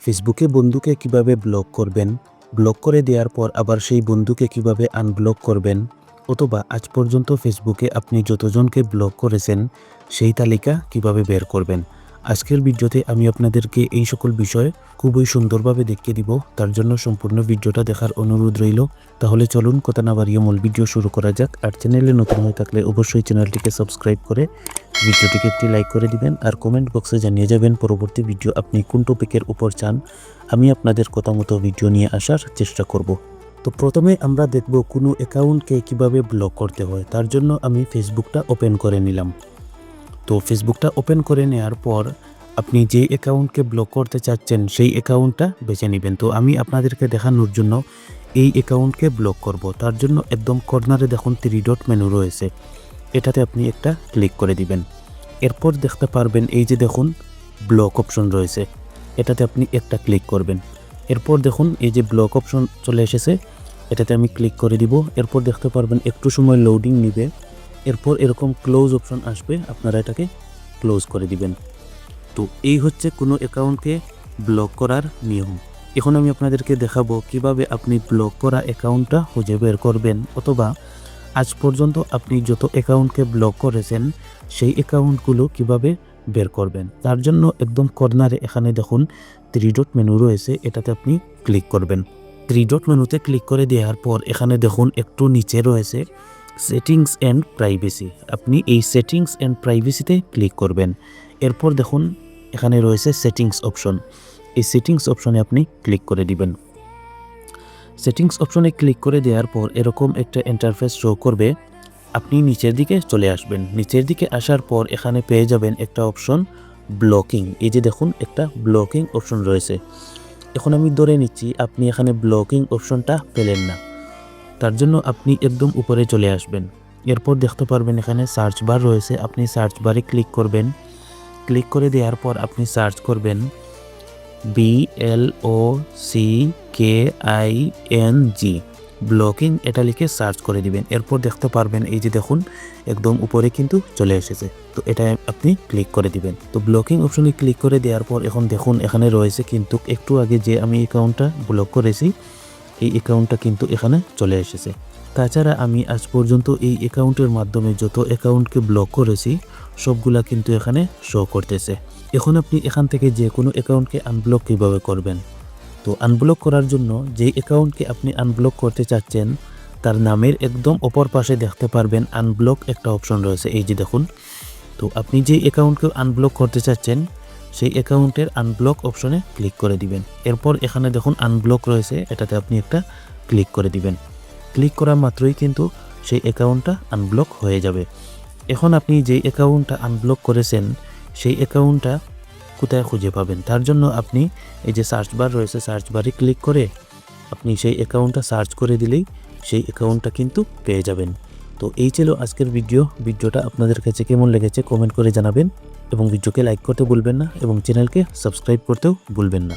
ফেসবুকে বন্ধুকে কিভাবে ব্লক করবেন, ব্লক করে দেওয়ার পর আবার সেই বন্ধুকে কিভাবে আনব্লক করবেন, অথবা আজ পর্যন্ত ফেসবুকে আপনি যতজনকে ব্লক করেছেন সেই তালিকা কিভাবে বের করবেন। আজকের ভিডিওতে আমি আপনাদেরকে এই সকল বিষয় খুবই সুন্দরভাবে দেখিয়ে দিব। তার জন্য সম্পূর্ণ ভিডিওটা দেখার অনুরোধ রইল। তাহলে চলুন কথা না বাড়িয়ে মূল ভিডিও শুরু করা যাক। আর চ্যানেলে নতুন হয়ে থাকলে অবশ্যই চ্যানেলটিকে সাবস্ক্রাইব করে ভিডিওটিকে একটি লাইক করে দিবেন আর কমেন্ট বক্সে জানিয়ে যাবেন পরবর্তী ভিডিও আপনি কোন টপিকের উপর চান। আমি আপনাদের কথা মতো ভিডিও নিয়ে আসার চেষ্টা করব। তো প্রথমে আমরা দেখব কোনো অ্যাকাউন্টকে কিভাবে ব্লক করতে হয়। তার জন্য আমি ফেসবুকটা ওপেন করে নিলাম। তো ফেসবুকটা ওপেন করে নেওয়ার পর আপনি যে অ্যাকাউন্টকে ব্লক করতে চাচ্ছেন সেই অ্যাকাউন্টটা বেছে নেবেন। তো আমি আপনাদেরকে দেখানোর জন্য এই অ্যাকাউন্টকে ব্লক করব। তার জন্য একদম কর্নারে দেখুন 3 ডট মেনু রয়েছে, এটাতে আপনি একটা ক্লিক করে দিবেন। এরপর দেখতে পারবেন এই যে দেখুন ব্লক অপশন রয়েছে, এটাতে আপনি একটা ক্লিক করবেন। এরপর দেখুন এই যে ব্লক অপশন চলে এসেছে, এটাতে আমি ক্লিক করে দিব। এরপর দেখতে পারবেন একটু সময় লোডিং নিবে, এরপর এরকম ক্লোজ অপশন আসবে, আপনারা এটাকে ক্লোজ করে দিবেন। তো এই হচ্ছে কোনো অ্যাকাউন্টকে ব্লক করার নিয়ম। এখন আমি আপনাদেরকে দেখাবো কিভাবে আপনি ব্লক করা অ্যাকাউন্টটা খুঁজে বের করবেন, অথবা আজ পর্যন্ত আপনি যত অ্যাকাউন্টকে ব্লক করেছেন সেই অ্যাকাউন্টগুলো কিভাবে বের করবেন। তার জন্য একদম কর্নারে এখানে দেখুন 3 ডট মেনু রয়েছে, এটাতে আপনি ক্লিক করবেন। 3 ডট মেনুতে ক্লিক করে দেওয়ার পর এখানে দেখুন একটু নিচে রয়েছে সেটিংস অ্যান্ড প্রাইভেসি, আপনি এই সেটিংস অ্যান্ড প্রাইভেসিতে ক্লিক করবেন। এরপর দেখুন এখানে রয়েছে সেটিংস অপশন, এই সেটিংস অপশনে আপনি ক্লিক করে দিবেন। সেটিংস অপশনে ক্লিক করে দেওয়ার পর এরকম একটা ইন্টারফেস শো করবে। আপনি নিচের দিকে চলে আসবেন। নিচের দিকে আসার পর এখানে পেয়ে যাবেন একটা অপশন ব্লকিং, এই যে দেখুন একটা ব্লকিং অপশন রয়েছে। এখন আমি ধরে নিচ্ছি আপনি এখানে ব্লকিং অপশনটা পেলেন না, তার জন্য আপনি একদম উপরে চলে আসবেন। এরপর দেখতে পারবেন এখানে সার্চ বার রয়েছে, আপনি সার্চ বারে ক্লিক করবেন। ক্লিক করে দেওয়ার পর আপনি সার্চ করবেন BLOCKING ব্লকিং, এটা লিখে সার্চ করে দিবেন। এরপর দেখতে পারবেন এই যে দেখুন একদম উপরে কিন্তু চলে এসেছে, তো এটা আপনি ক্লিক করে দিবেন। তো ব্লকিং অপশনে ক্লিক করে দেওয়ার পর এখন দেখুন এখানে রয়েছে কিন্তু একটু আগে যে আমি অ্যাকাউন্টটা ব্লক করেছি এই অ্যাকাউন্টটা কিন্তু এখানে চলে এসেছে। তাছাড়া আমি আজ পর্যন্ত এই অ্যাকাউন্টের মাধ্যমে যত অ্যাকাউন্টকে ব্লক করেছি সবগুলা কিন্তু এখানে শো করতেছে। এখন আপনি এখান থেকে যে কোনো অ্যাকাউন্টকে আনব্লক কীভাবে করবেন। তো আনব্লক করার জন্য যেই অ্যাকাউন্টকে আপনি আনব্লক করতে চাচ্ছেন তার নামের একদম অপর পাশে দেখতে পারবেন আনব্লক একটা অপশন রয়েছে, এই যে দেখুন। তো আপনি যে অ্যাকাউন্টকে আনব্লক করতে চাচ্ছেন সেই অ্যাকাউন্টের আনব্লক অপশনে ক্লিক করে দিবেন। এরপর এখানে দেখুন আনব্লক রয়েছে, এটাতে আপনি একটা ক্লিক করে দিবেন। ক্লিক করা মাত্রই কিন্তু সেই অ্যাকাউন্টটা আনব্লক হয়ে যাবে। এখন আপনি যেই অ্যাকাউন্টটা আনব্লক করেছেন সেই অ্যাকাউন্টটা কোথায় খুঁজে পাবেন, তার জন্য আপনি এই যে সার্চ বার রয়েছে, সার্চ বারে ক্লিক করে আপনি সেই অ্যাকাউন্টটা সার্চ করে দিলেই সেই অ্যাকাউন্টটা কিন্তু পেয়ে যাবেন। তো এই ছিল আজকের ভিডিওটা আপনাদের কাছে কেমন লেগেছে কমেন্ট করে জানাবেন এবং ভিডিওকে লাইক করতে ভুলবেন না এবং চ্যানেলকে সাবস্ক্রাইব করতেও ভুলবেন না।